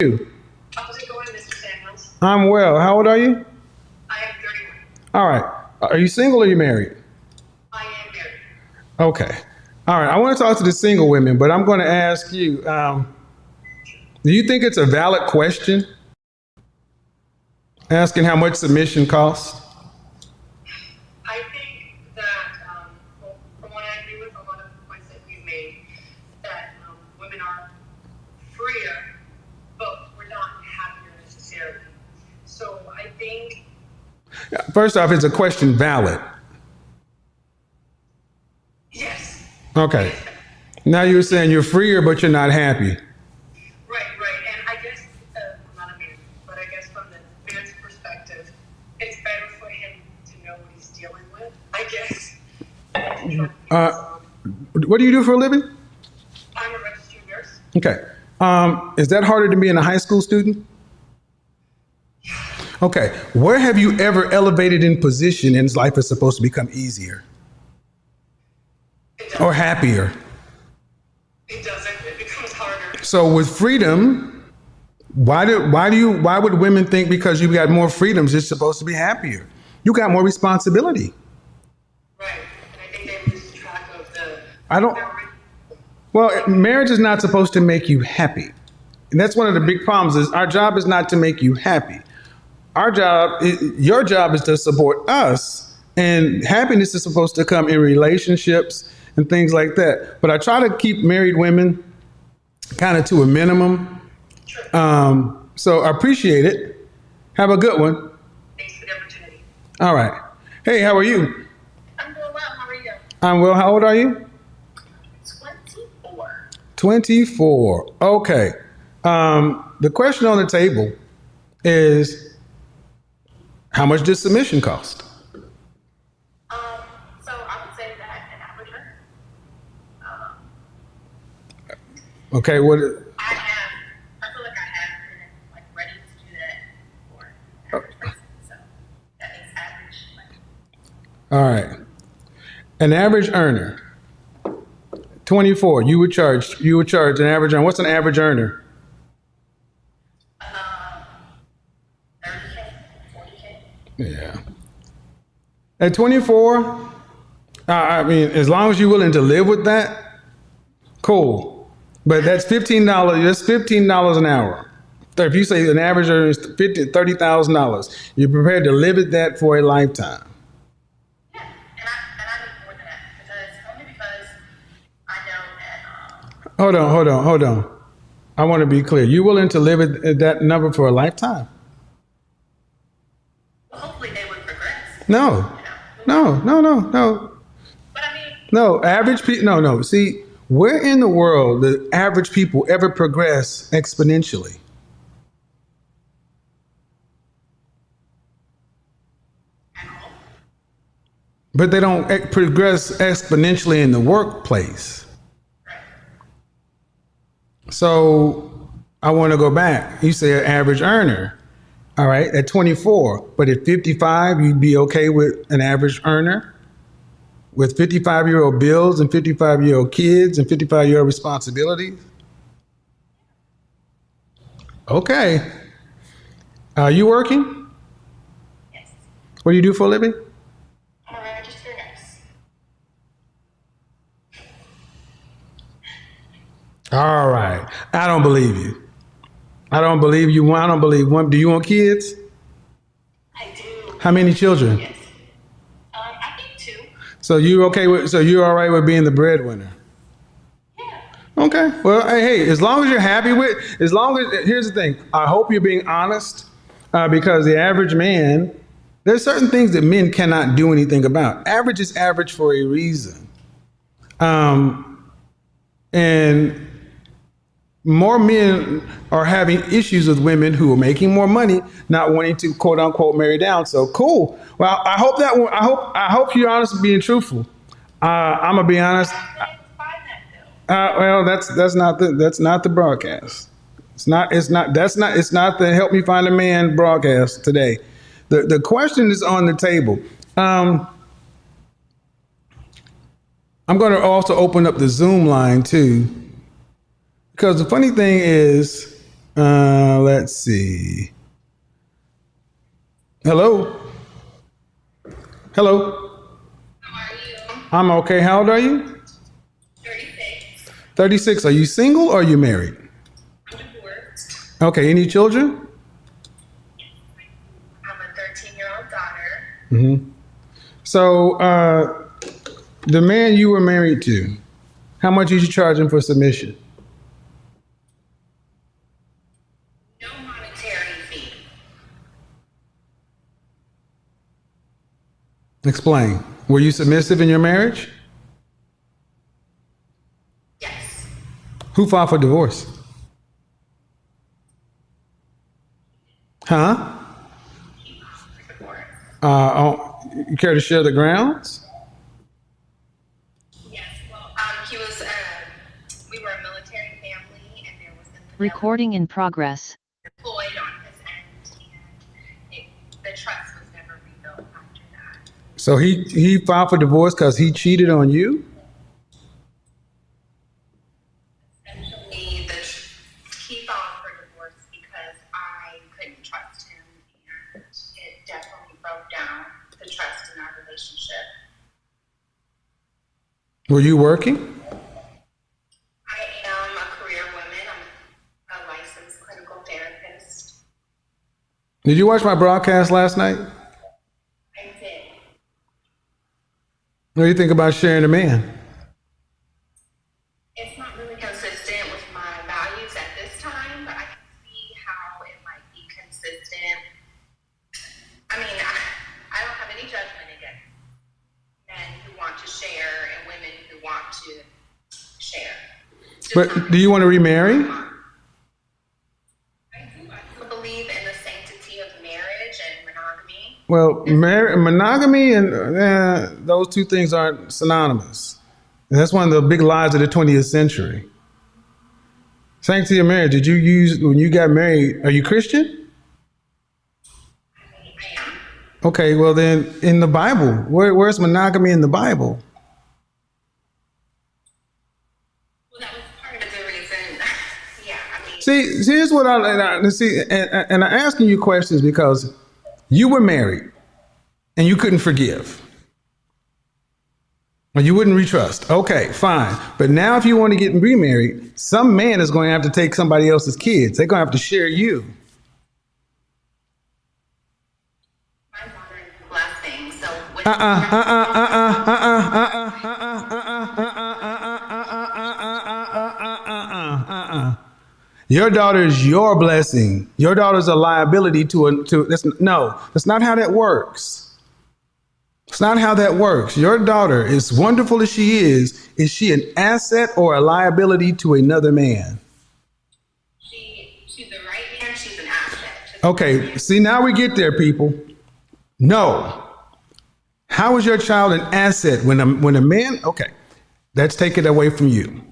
You? How's it going, Mr. Samuels? I'm well. How old are you? I am 31. All right. Are you single or you married? I am married. Okay. All right. I want to talk to the single women, but I'm going to ask you, do you think it's a valid question? Asking how much submission costs? I think that, well, from what I agree with a lot of the points that you've made, that women are freer, but we're not happier necessarily. So I think. First off, is a question valid? Yes. Okay. Now you're saying you're freer, but you're not happy. Right. And I guess, I'm not a man, but I guess from the man's perspective, it's better for him to know what he's dealing with, I guess. What do you do for a living? I'm a registered nurse. Okay. Is that harder than being a high school student? Okay. Where have you ever elevated in position and life is supposed to become easier or happier? It doesn't. It becomes harder. So with freedom, why would women think because you got more freedoms, you're supposed to be happier? You got more responsibility. Right. And I think they lose track of the. I don't. Well, marriage is not supposed to make you happy. And that's one of the big problems is our job is not to make you happy. Your job is to support us, and happiness is supposed to come in relationships and things like that. But I try to keep married women kind of to a minimum. So I appreciate it. Have a good one. Thanks for the opportunity. All right. Hey, how are you? I'm doing well. How are you? I'm well. How old are you? 24. 24. Okay. The question on the table is, how much does submission cost? So I would say that an average earner. Okay. What? I feel like I have been like ready to do that for an average person. So that makes average. All right. An average earner. 24. You would charge an average earner. What's an average earner? 30K, 40K. Yeah. At 24, I mean, as long as you're willing to live with that, cool. But that's $15. That's $15 an hour. If you say an average earner is $30,000, you're prepared to live at that for a lifetime. Yeah, and I need more than that only because I know that. Hold on. I want to be clear. You're willing to live at that number for a lifetime? Well, hopefully they would progress. No. But I mean. No, average people, no. See, where in the world do average people ever progress exponentially? But they don't progress exponentially in the workplace. So I want to go back. You say an average earner. All right, at 24, but at 55, you'd be okay with an average earner with 55-year-old bills and 55-year-old kids and 55-year-old responsibilities? Okay. Are you working? Yes. What do you do for a living? I'm a registered nurse. All right. I don't believe you. I don't believe you. I don't believe one. Do you want kids? I do. How many children? Yes. I think 2. So you're all right with being the breadwinner? Yeah. Okay. Well, hey, as long as you're happy here's the thing. I hope you're being honest, because the average man, there's certain things that men cannot do anything about. Average is average for a reason. And more men are having issues with women who are making more money, not wanting to quote unquote marry down. So cool. Well, I hope you're honest and being truthful. I'm gonna be honest. Well, that's not the broadcast. It's not the help me find a man broadcast today. The question is on the table. I'm going to also open up the Zoom line too. Because the funny thing is, Let's see. Hello? Hello? How are you? I'm okay. How old are you? 36. 36. Are you single or are you married? I'm divorced. Okay. Any children? I'm a 13-year-old daughter. Mm-hmm. So, the man you were married to, how much did you charge him for submission? No monetary fee. Explain. Were you submissive in your marriage? Yes. Who filed for divorce? Huh? Divorce. You care to share the grounds? Yes. Well, he was. We were a military family, and there was infidelity Recording in progress. deployed on his end, and the trust was never rebuilt after that. So he filed for divorce because he cheated on you? Essentially, he filed for divorce because I couldn't trust him, and it definitely broke down the trust in our relationship. Were you working? I am a career woman. I'm a licensed clinical therapist. Did you watch my broadcast last night? I did. What do you think about sharing a man? It's not really consistent with my values at this time, but I can see how it might be consistent. I mean, I don't have any judgment against men who want to share and women who want to share. But do you want to remarry? I do. I still believe in the sanctity of marriage and monogamy. Well, monogamy and those two things aren't synonymous. And that's one of the big lies of the 20th century. Sanctity of marriage, did you use, when you got married, are you Christian? I am. Okay, well then, in the Bible, where's monogamy in the Bible? Well, that was part of the reason. Yeah, I mean. See, here's what I see, and I'm asking you questions because you were married and you couldn't forgive. Or you wouldn't retrust. Okay, fine. But now if you want to get remarried, some man is going to have to take somebody else's kids. They're going to have to share you. My daughter is a blessing, so Your daughter is your blessing. Your daughter's a liability that's not how that works. It's not how that works. Your daughter, as wonderful as she is she an asset or a liability to another man? she's the right man, she's an asset. Okay, see, now we get there, people. No. How is your child an asset when a man, okay, let's take it away from you.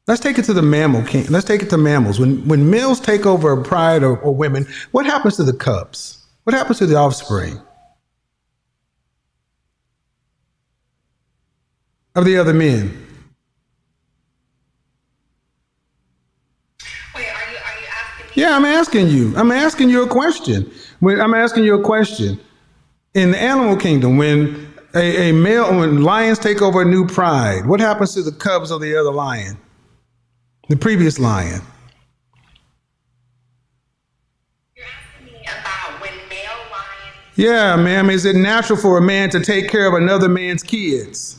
Let's take it to the mammal king. Let's take it to mammals. When males take over a pride or women, what happens to the cubs? What happens to the offspring of the other men? Wait, are you asking me? Yeah, I'm asking you. I'm asking you a question. In the animal kingdom, when when lions take over a new pride, what happens to the cubs of the other lion? The previous lion. You're asking me about when male lions. Yeah, ma'am. Is it natural for a man to take care of another man's kids?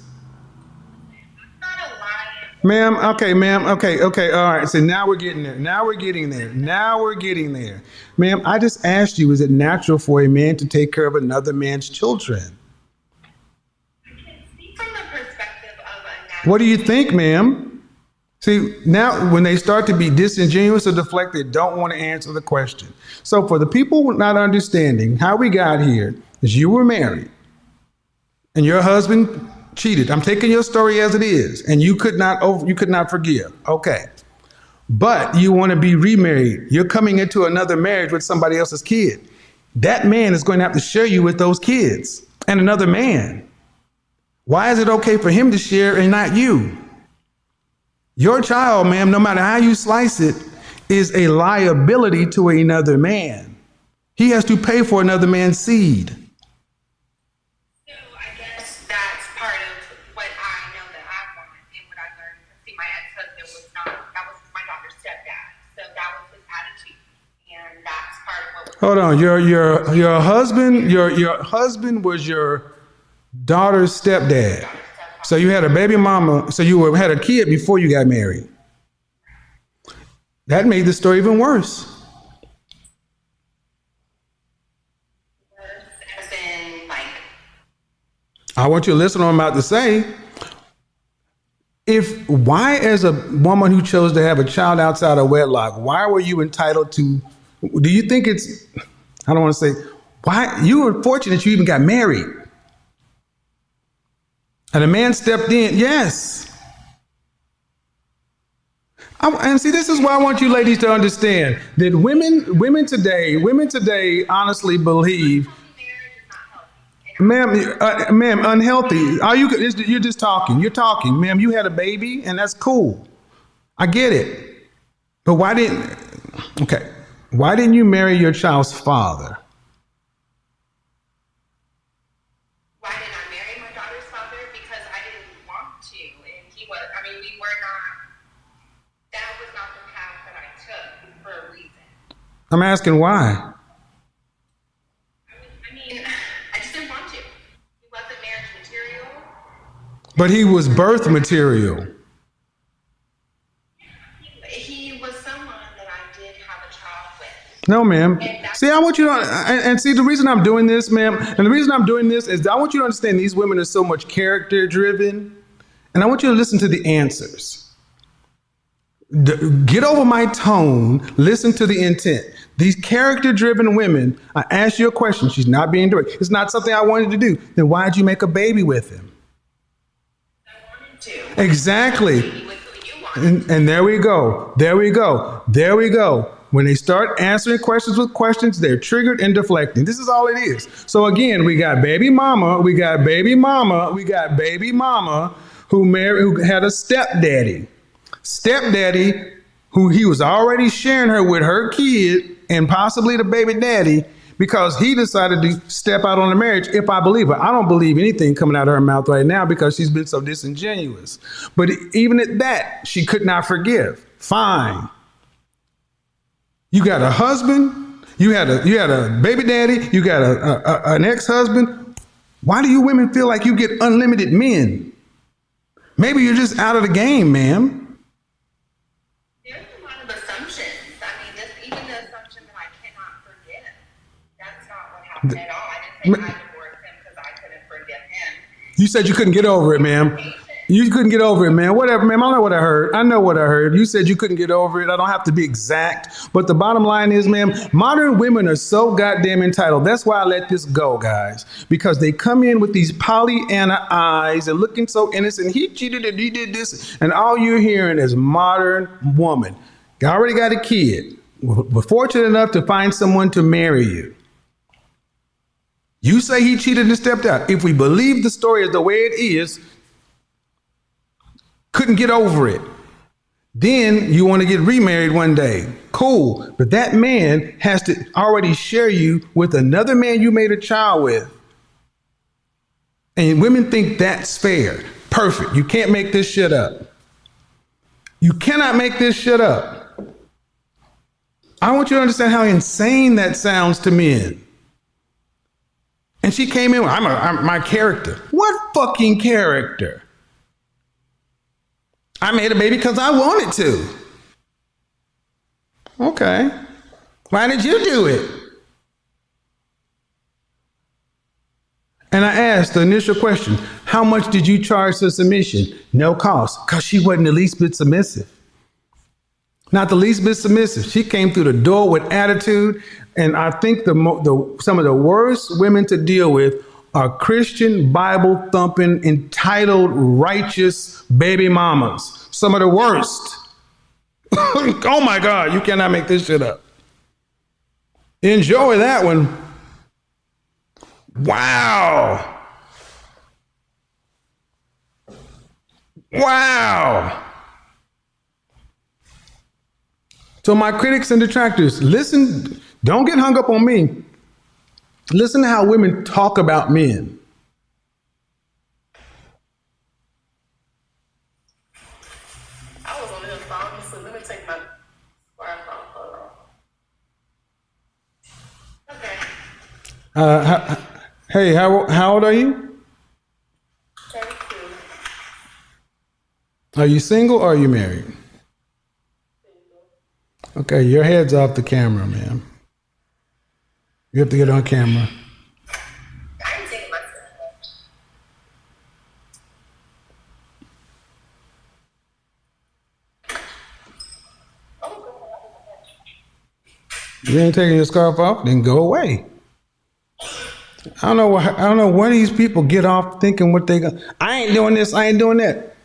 Not a lion. Ma'am, okay, ma'am, okay, all right. So now we're getting there. Ma'am, I just asked you, is it natural for a man to take care of another man's children? I can speak from the perspective of a natural. What do you think, ma'am? See, now when they start to be disingenuous or deflect, they don't want to answer the question. So for the people not understanding how we got here is you were married and your husband cheated. I'm taking your story as it is, and you could not forgive. Okay. But you want to be remarried. You're coming into another marriage with somebody else's kid. That man is going to have to share you with those kids and another man. Why is it okay for him to share and not you? Your child, ma'am, no matter how you slice it, is a liability to another man. He has to pay for another man's seed. So I guess that's part of what I know that I want and what I learned. See, my ex-husband was not, that was my daughter's stepdad. So that was his attitude. And that's part of what was. Hold on, your husband was your daughter's stepdad. So you had a baby mama, so you had a kid before you got married. That made the story even worse. As in, like. I want you to listen to what I'm about to say. Why, as a woman who chose to have a child outside of wedlock, why were you entitled to, do you think I don't want to say, why, you were fortunate you even got married. And a man stepped in, yes. And see, this is why I want you ladies to understand that women today honestly believe, ma'am, unhealthy. You're just talking. You're talking, ma'am. You had a baby, and that's cool. I get it. But why didn't you marry your child's father? Why didn't I marry my daughter's father? Because I didn't want to, and we were not. That was not the path that I took for a reason. I'm asking why. I just didn't want to. He wasn't marriage material. But he was birth material. He was someone that I did have a child with. No, ma'am. See, I want you to, and see, the reason I'm doing this, ma'am, and the reason I'm doing this is I want you to understand these women are so much character driven, and I want you to listen to the answers. Get over my tone, listen to the intent. These character driven women, I asked you a question, she's not being direct. It's not something I wanted to do. Then why'd you make a baby with him? I wanted to. Exactly. And there we go. When they start answering questions with questions, they're triggered and deflecting. This is all it is. So again, we got baby mama who had a stepdaddy. Stepdaddy, who he was already sharing her with her kid and possibly the baby daddy, because he decided to step out on the marriage, if I believe her. I don't believe anything coming out of her mouth right now because she's been so disingenuous. But even at that, she could not forgive. Fine. You got a husband, you had a baby daddy, you got an ex-husband. Why do you women feel like you get unlimited men? Maybe you're just out of the game, ma'am. There's a lot of assumptions. Even the assumption that I cannot forgive. That's not what happened at all. I didn't say I divorced him because I couldn't forgive him. You said you couldn't get over it, ma'am. You couldn't get over it, man. Whatever, ma'am. I know what I heard. You said you couldn't get over it. I don't have to be exact. But the bottom line is, ma'am, modern women are so goddamn entitled. That's why I let this go, guys. Because they come in with these Pollyanna eyes and looking so innocent. He cheated and he did this. And all you're hearing is modern woman. You already got a kid. We're fortunate enough to find someone to marry you. You say he cheated and stepped out. If we believe the story is the way it is, couldn't get over it. Then you want to get remarried one day. Cool. But that man has to already share you with another man you made a child with. And women think that's fair. Perfect. You can't make this shit up. You cannot make this shit up. I want you to understand how insane that sounds to men. And she came in with, I'm my character. What fucking character? I made a baby because I wanted to. Okay. Why did you do it? And I asked the initial question, how much did you charge for submission? No cost, because she wasn't the least bit submissive. Not the least bit submissive. She came through the door with attitude. And I think some of the worst women to deal with are Christian, Bible-thumping, entitled, righteous baby mamas. Some of the worst. Oh my God, you cannot make this shit up. Enjoy that one. Wow. Wow. So my critics and detractors, listen, don't get hung up on me. Listen to how women talk about men. I was on the phone, so let me take my smartphone. Okay. Hey, how old are you? 32. Are you single or are you married? Okay, your head's off the camera, man. You have to get on camera. I ain't taking myself. You ain't taking your scarf off, then go away. I don't know where these people get off thinking what they got. I ain't doing this, I ain't doing that.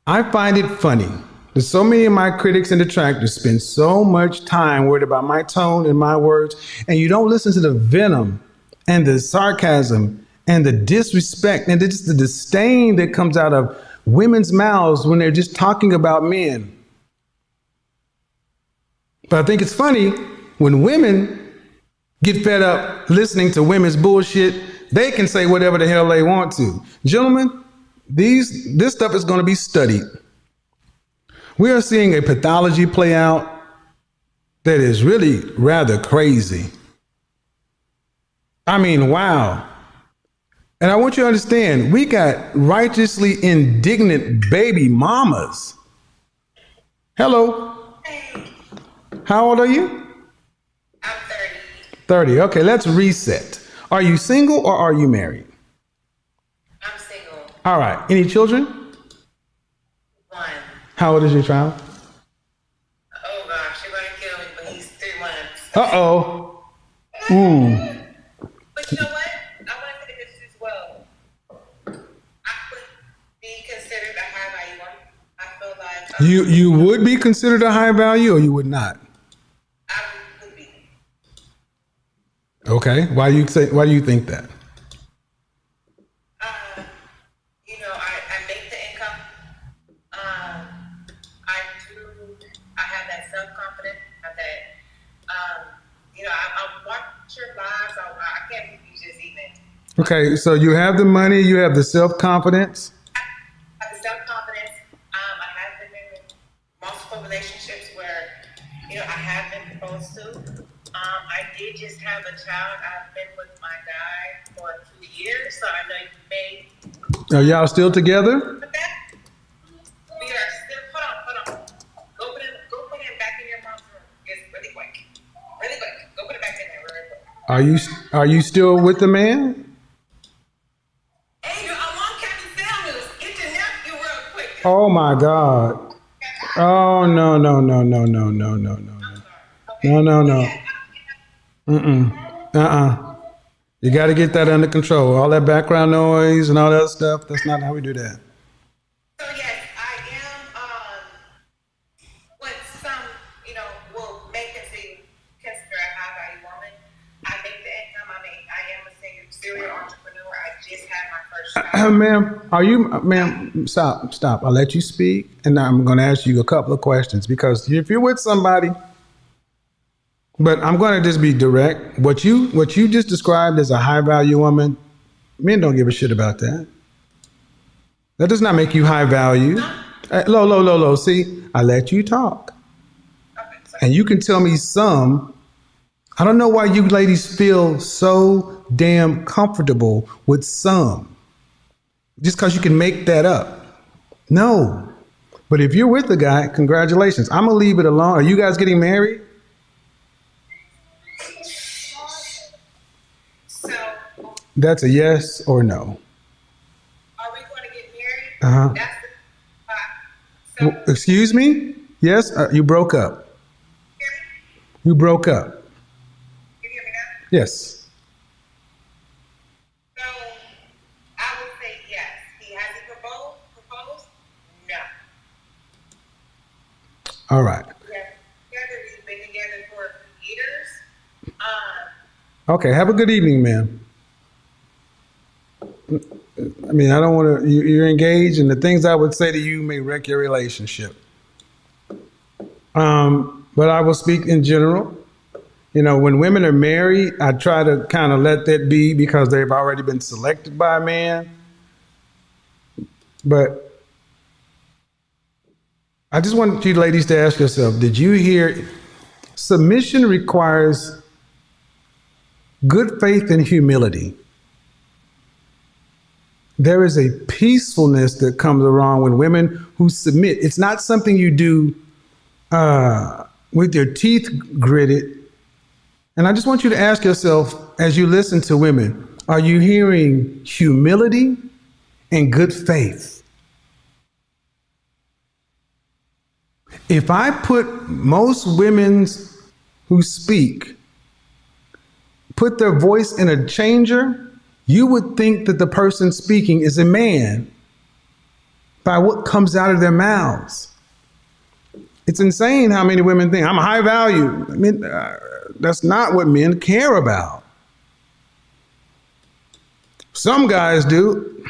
I find it funny that so many of my critics and detractors spend so much time worried about my tone and my words, and you don't listen to the venom and the sarcasm and the disrespect and just the disdain that comes out of women's mouths when they're just talking about men. But I think it's funny when women get fed up listening to women's bullshit, they can say whatever the hell they want to. Gentlemen, this stuff is going to be studied. We are seeing a pathology play out that is really rather crazy. I mean, wow. And I want you to understand, we got righteously indignant baby mamas. Hello. Hey, How old are you? I'm 30. 30. Okay, let's reset. Are you single or are you married? I'm single. All right. Any children? 1. How old is your child? Oh gosh, you're gonna kill me, but he's 3 months. Uh-oh. Ooh. But you know what? I want to say this as well. I would be considered a high value woman. I feel like You would be considered a high value or you would not? I would be. Okay. Why do you think that? I make the income. I have that self-confidence. I have that, I watch your lives. I can't believe you just even. Okay, so you have the money, you have the self-confidence. I have the self-confidence. I have been in multiple relationships where, I have been proposed to. I did just have a child. I've been with my guy for 2 years, so I know you may. Are y'all still together? We are still. Hold on. Go put it back in your mom's room. It's really quick. Go put it back in there really quick. Are you still with the man? Hey, I'm on KevinSamuels. Get your nephew real quick. Oh my God. Oh no. Okay. No. You got to get that under control. All that background noise and all that stuff, that's not how we do that. So yes, I am what some, will make us consider a high value woman. I make the income. I am a serial entrepreneur. I just had my first child. Ma'am, stop. I'll let you speak and now I'm going to ask you a couple of questions because if you're with somebody, but I'm going to just be direct. What you just described as a high value woman, men don't give a shit about that. That does not make you high value. Low. See, I let you talk. Okay, And you can tell me some. I don't know why you ladies feel so damn comfortable with some. Just because you can make that up. No. But if you're with the guy, congratulations. I'm going to leave it alone. Are you guys getting married? So, That's a yes or no. are we going to get married? Uh-huh. That's the spot. So, Excuse me? Yes? You broke up. hear me? You broke up. Can you hear me now? Yes. So, I would say yes. He hasn't proposed? No. All right. We've been together for a few years. Okay. Have a good evening, ma'am. I mean, I don't want to, you're engaged, and the things I would say to you may wreck your relationship. but I will speak in general. You know, when women are married, I try to kind of let that be because they've already been selected by a man. But I just want you ladies to ask yourself, did you hear submission requires good faith and humility? There is a peacefulness that comes around when women who submit. It's not something you do with your teeth gritted. And I just want you to ask yourself as you listen to women, are you hearing humility and good faith? If I put most women's who speak, put their voice in a changer, you would think that the person speaking is a man by what comes out of their mouths. It's insane how many women think I'm a high value. I mean, that's not what men care about. Some guys do.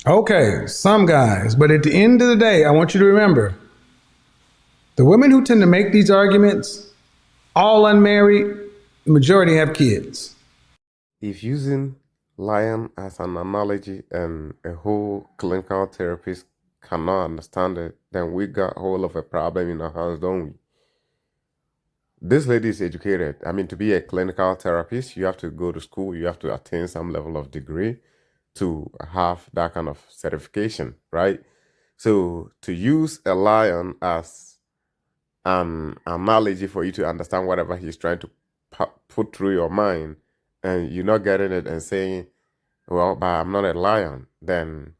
Okay, some guys. But at the end of the day, I want you to remember the women who tend to make these arguments, all unmarried, the majority have kids. If using lion as an analogy and a whole clinical therapist cannot understand it, then we got a whole of a problem in our hands, don't we? This lady is educated. I mean, to be a clinical therapist, you have to go to school, you have to attain some level of degree to have that kind of certification, right? So to use a lion as an analogy for you to understand whatever he's trying to put through your mind, and you're not getting it and saying, well, but I'm not a lion, then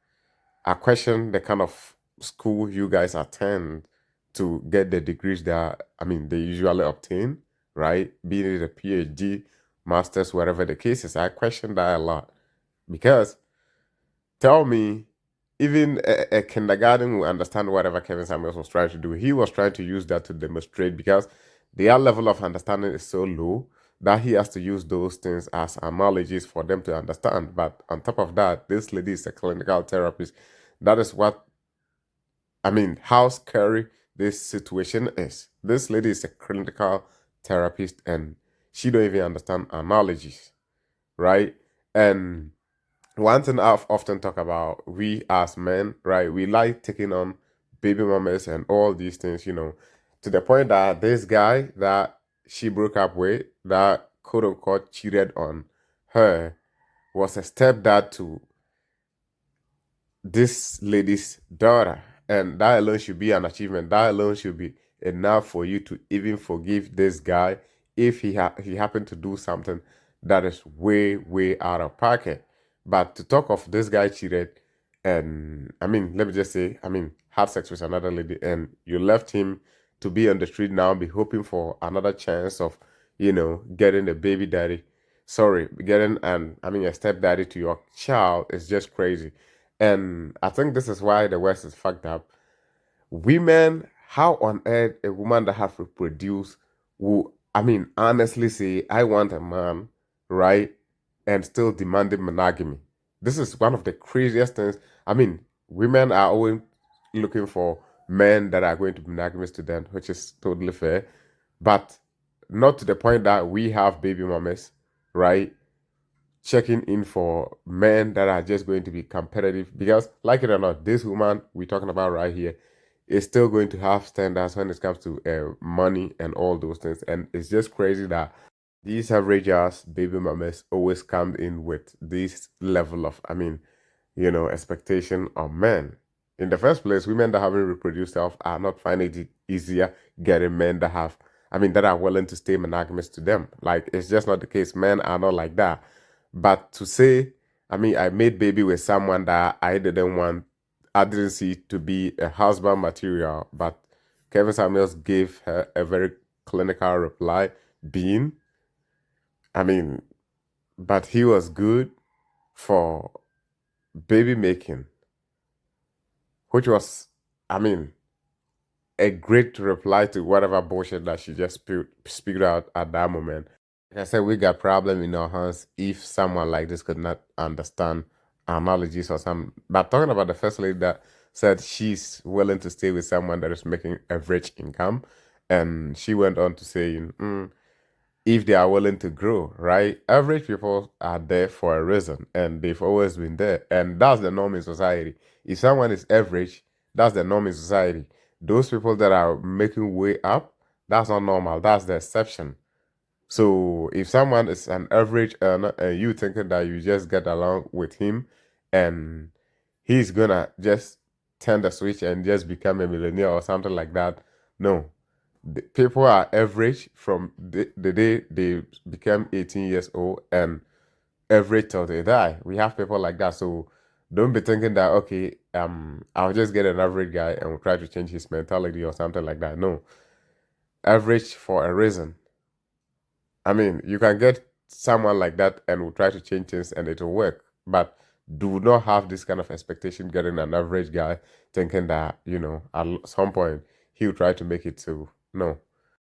I question the kind of school you guys attend to get the degrees that, I mean, they usually obtain, right? Be it a PhD, master's, whatever the case is. I question that a lot because tell me, even a kindergarten will understand whatever Kevin Samuels was trying to do. He was trying to use that to demonstrate because their level of understanding is so low that he has to use those things as analogies for them to understand. But on top of that, this lady is a clinical therapist. That is what, I mean, how scary this situation is. This lady is a clinical therapist and she don't even understand analogies, right? And one thing I've often talked about, we as men, right, we like taking on baby mamas and all these things, you know, to the point that this guy that she broke up with, that quote unquote cheated on her, was a stepdad to this lady's daughter. And that alone should be an achievement. That alone should be enough for you to even forgive this guy if he happened to do something that is way, way out of pocket. But to talk of this guy cheated, and I mean, let me just say, I mean, had sex with another lady, and you left him to be on the street now, be hoping for another chance of, you know, getting a baby daddy. Sorry, getting a stepdaddy to your child is just crazy. And I think this is why the West is fucked up. Women, how on earth a woman that has reproduced will, I mean, honestly say, I want a man, right? And still demanding monogamy. This is one of the craziest things. I mean, women are always looking for men that are going to be monogamous to them, which is totally fair. But not to the point that we have baby mamas, right? Checking in for men that are just going to be competitive because, like it or not, this woman we're talking about right here is still going to have standards when it comes to money and all those things. And it's just crazy that these average ass baby mamas always come in with this level of, I mean, you know, expectation of men. In the first place, women that haven't reproduced self are not finding it easier getting men that have, I mean, that are willing to stay monogamous to them. Like, it's just not the case. Men are not like that. But to say, I mean, I made baby with someone that I didn't see to be a husband material, but Kevin Samuels gave her a very clinical reply, being, I mean, but he was good for baby making, which was, I mean, a great reply to whatever bullshit that she just spewed out at that moment. Like I said, we got problem in our hands if someone like this could not understand analogies or some. But talking about the first lady that said she's willing to stay with someone that is making average income. And she went on to say, if they are willing to grow, right? Average people are there for a reason and they've always been there. And that's the norm in society. If someone is average, that's the norm in society. Those people that are making way up, that's not normal. That's the exception. So if someone is an average earner and you thinking that you just get along with him and he's gonna just turn the switch and just become a millionaire or something like that, no. People are average from the day they become 18 years old and average till they die. We have people like that. So don't be thinking that, okay, I'll just get an average guy and we'll try to change his mentality or something like that. No. Average for a reason. I mean, you can get someone like that and will try to change things and it will work. But do not have this kind of expectation getting an average guy thinking that, at some point he'll try to make it too. No.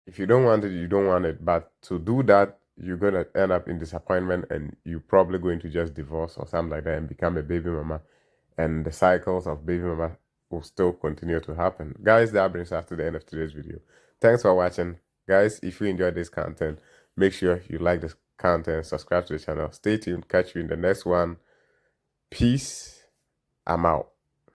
If you don't want it, you don't want it. But to do that, you're going to end up in disappointment and you're probably going to just divorce or something like that and become a baby mama. And the cycles of baby mama will still continue to happen. Guys, that brings us to the end of today's video. Thanks for watching. Guys, if you enjoyed this content, make sure you like this content, subscribe to the channel. Stay tuned. Catch you in the next one. Peace. I'm out.